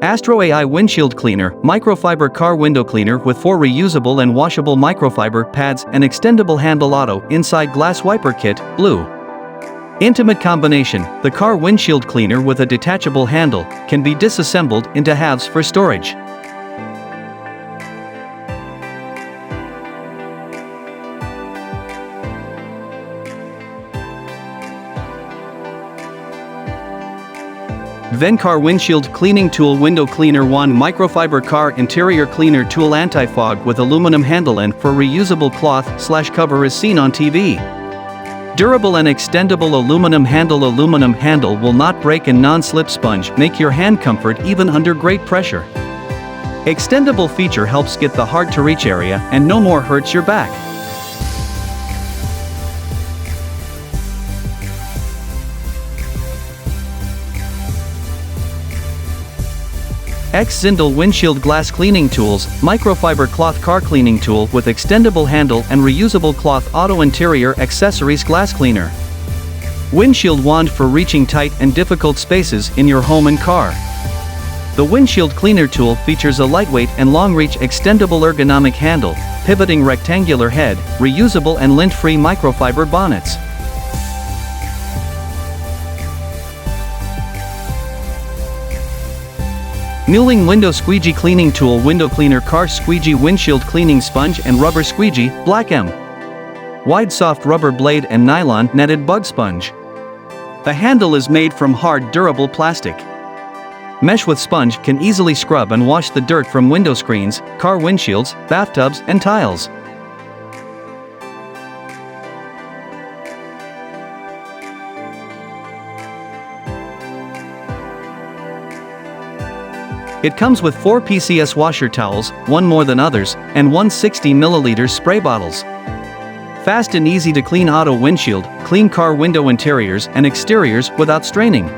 AstroAI Windshield Cleaner, Microfiber Car Window Cleaner with 4 reusable and washable microfiber pads and extendable handle auto inside glass wiper kit, blue. Intimate combination, the car windshield cleaner with a detachable handle can be disassembled into halves for storage. Gven Car Windshield Cleaning Tool Window Cleaner 1 Microfiber Car Interior Cleaner Tool Anti-Fog with aluminum handle and for reusable cloth/cover as seen on TV. Durable and extendable aluminum handle will not break and non-slip sponge make your hand comfort even under great pressure. Extendable feature helps get the hard to reach area and no more hurts your back. XINDELL Windshield Glass Cleaning Tools, Microfiber Cloth Car Cleaning Tool with extendable handle and reusable cloth auto interior accessories glass cleaner. Windshield wand for reaching tight and difficult spaces in your home and car. The windshield cleaner tool features a lightweight and long-reach extendable ergonomic handle, pivoting rectangular head, reusable and lint-free microfiber bonnets. MULING Window Squeegee Cleaning Tool Window Cleaner Car Squeegee Windshield Cleaning Sponge and Rubber Squeegee, Black M. Wide soft rubber blade and nylon netted bug sponge. The handle is made from hard durable plastic. Mesh with sponge can easily scrub and wash the dirt from window screens, car windshields, bathtubs and tiles. It comes with 4 PCS washer towels, one more than others, and 1 60 ml spray bottles. Fast and easy to clean auto windshield, clean car window interiors and exteriors without straining.